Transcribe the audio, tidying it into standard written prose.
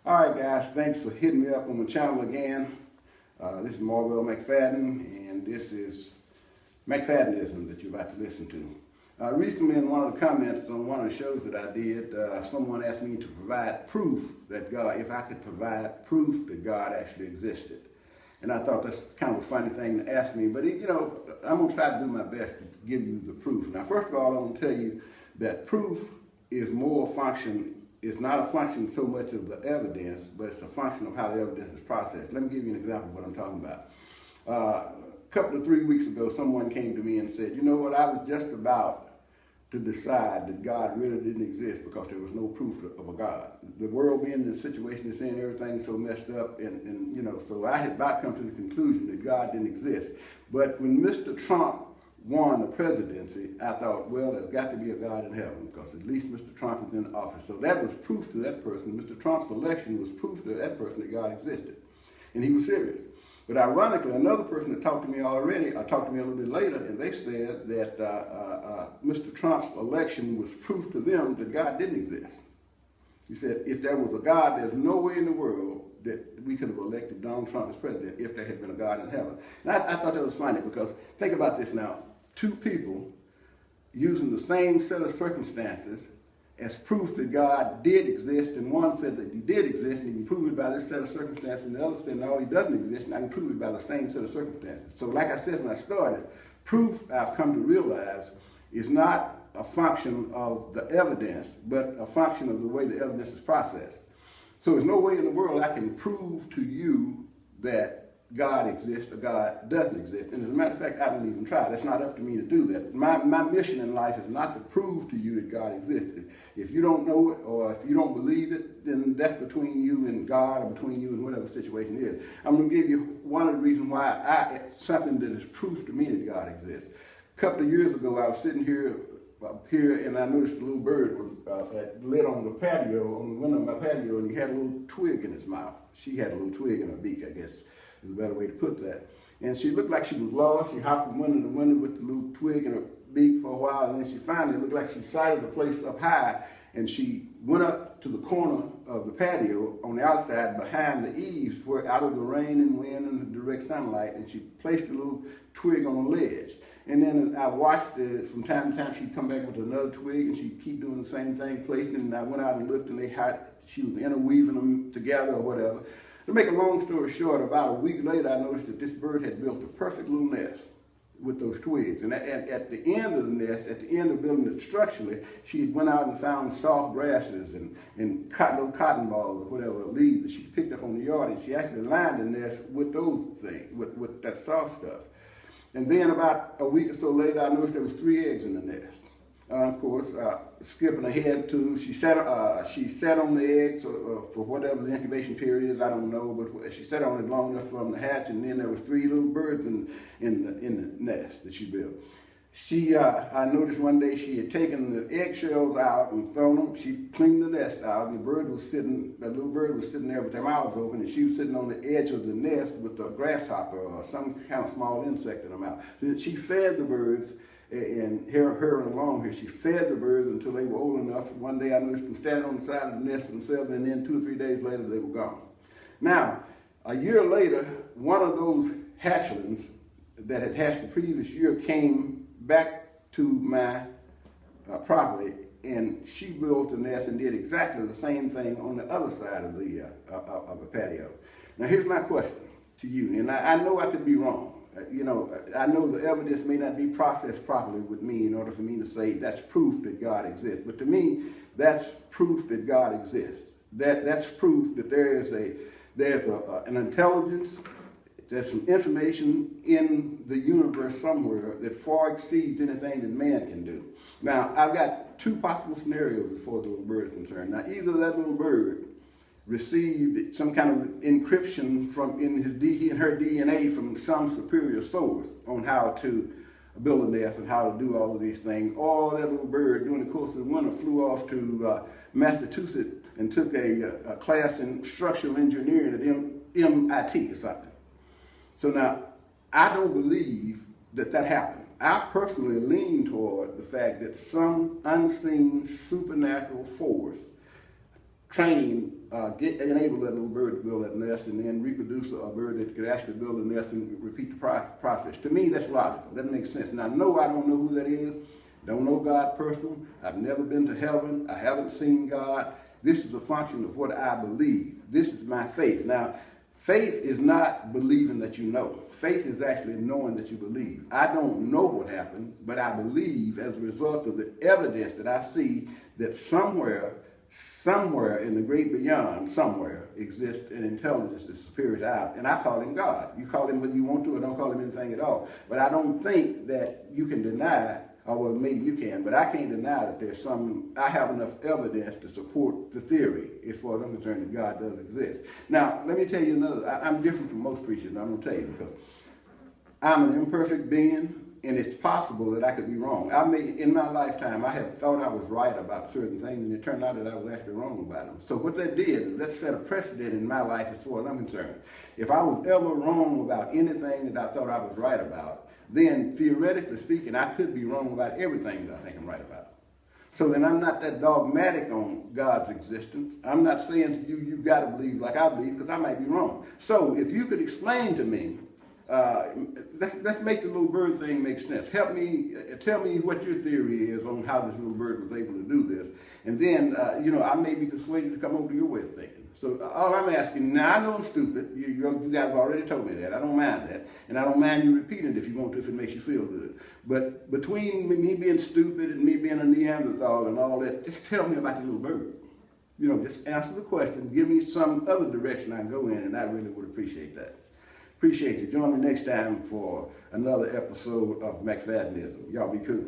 All right, guys, thanks for hitting me up on my channel again. This is Marvell McFadden, and this is McFaddenism that you're about to listen to. Recently, in one of the comments on one of the shows that I did, someone asked me to provide proof that God, if I could provide proof that God actually existed. And I thought that's kind of a funny thing to ask me, but I'm going to try to do my best to give you the proof. Now, first of all, I'm going to tell you that proof is more a function. It's not a function so much of the evidence, but it's a function of how the evidence is processed. Let me give you an example of what I'm talking about. A couple of 3 weeks ago, someone came to me and said, you know what, I was just about to decide that God really didn't exist because there was no proof of a God. The world being in the situation it's in, everything's so messed up, and so I had about come to the conclusion that God didn't exist. But when Mr. Trump won the presidency, I thought, well, there's got to be a God in heaven because at least Mr. Trump is in office. So that was proof to that person. Mr. Trump's election was proof to that person that God existed. And he was serious. But ironically, another person that talked to me already, talked to me a little bit later, and they said that Mr. Trump's election was proof to them that God didn't exist. He said, if there was a God, there's no way in the world that we could have elected Donald Trump as president if there had been a God in heaven. And I thought that was funny because think about this now. Two people using the same set of circumstances as proof that God did exist, and one said that he did exist and he can prove it by this set of circumstances, and the other said no, he doesn't exist and I can prove it by the same set of circumstances. So like I said when I started, proof I've come to realize is not a function of the evidence, but a function of the way the evidence is processed. So there's no way in the world I can prove to you that God exists or God doesn't exist. And as a matter of fact, I don't even try. That's not up to me to do that. My mission in life is not to prove to you that God existed. If you don't know it or if you don't believe it, then that's between you and God or between you and whatever the situation is. I'm going to give you one of the reasons why it's something that is proof to me that God exists. A couple of years ago, I was sitting up here, and I noticed a little bird was lit on the patio, on the window of my patio, and he had a little twig in his mouth. She had a little twig in her beak, I guess is a better way to put that. And she looked like she was lost. She hopped from window to window with the little twig in her beak for a while, and then she finally looked like she sighted the place up high, and she went up to the corner of the patio on the outside behind the eaves where out of the rain and wind and the direct sunlight, and she placed the little twig on the ledge. And then I watched it from time to time. She'd come back with another twig, and she'd keep doing the same thing, placing it, and I went out and looked, and she was interweaving them together or whatever. To make a long story short, about a week later, I noticed that this bird had built a perfect little nest with those twigs. And at the end of the nest, at the end of building it structurally, she went out and found soft grasses and little cotton balls or whatever, leaves that she picked up on the yard, and she actually lined the nest with those things, with that soft stuff. And then about a week or so later, I noticed there was 3 eggs in the nest. Of course, skipping ahead to, she sat on the eggs for whatever the incubation period is, I don't know, but she sat on it long enough for them to hatch, and then there was 3 little birds in the nest that she built. I noticed one day she had taken the eggshells out and thrown them. She cleaned the nest out, and that little bird was sitting there with her mouth open, and she was sitting on the edge of the nest with a grasshopper or some kind of small insect in her mouth. So she fed the birds. And hurrying along here, she fed the birds until they were old enough. One day I noticed them standing on the side of the nest themselves, and then 2 or 3 days later they were gone. Now, a year later, one of those hatchlings that had hatched the previous year came back to my property, and she built a nest and did exactly the same thing on the other side of the patio. Now here's my question to you, and I know I could be wrong. I know the evidence may not be processed properly with me in order for me to say that's proof that God exists. But to me, that's proof that God exists. That's proof that there's an intelligence, there's some information in the universe somewhere that far exceeds anything that man can do. Now, I've got 2 possible scenarios as far as the little bird is concerned. Now, either that little bird received some kind of encryption in her DNA from some superior source on how to build a nest and how to do all of these things. Or that little bird, during the course of the winter, flew off to Massachusetts and took a class in structural engineering at MIT or something. So now, I don't believe that happened. I personally lean toward the fact that some unseen supernatural force enable that little bird to build that nest and then reproduce a bird that could actually build a nest and repeat the process. To me, that's logical. That makes sense. Now, no, I don't know who that is. Don't know God personally. I've never been to heaven. I haven't seen God. This is a function of what I believe. This is my faith. Now, faith is not believing that you know. Faith is actually knowing that you believe. I don't know what happened, but I believe as a result of the evidence that I see that somewhere in the great beyond, somewhere exists an intelligence that's superior to ours. And I call him God. You call him what you want to, or don't call him anything at all. But I don't think that you can deny, or well, maybe you can, but I can't deny that there's I have enough evidence to support the theory, as far as I'm concerned, that God does exist. Now, let me tell you another, I'm different from most preachers, I'm going to tell you, because I'm an imperfect being, and it's possible that I could be wrong. In my lifetime, I have thought I was right about certain things, and it turned out that I was actually wrong about them. So what that did is that set a precedent in my life as far as I'm concerned. If I was ever wrong about anything that I thought I was right about, then theoretically speaking, I could be wrong about everything that I think I'm right about. So then I'm not that dogmatic on God's existence. I'm not saying to you, you've got to believe like I believe, because I might be wrong. So if you could explain to me, let's make the little bird thing make sense. Help me, tell me what your theory is on how this little bird was able to do this. And then, I may be persuaded to come over to your way of thinking. So all I'm asking, now I know I'm stupid. You guys have already told me that. I don't mind that. And I don't mind you repeating it if you want to, if it makes you feel good. But between me being stupid and me being a Neanderthal and all that, just tell me about the little bird. Just answer the question. Give me some other direction I can go in, and I really would appreciate that. Appreciate you. Join me next time for another episode of McFaddenism. Y'all be cool.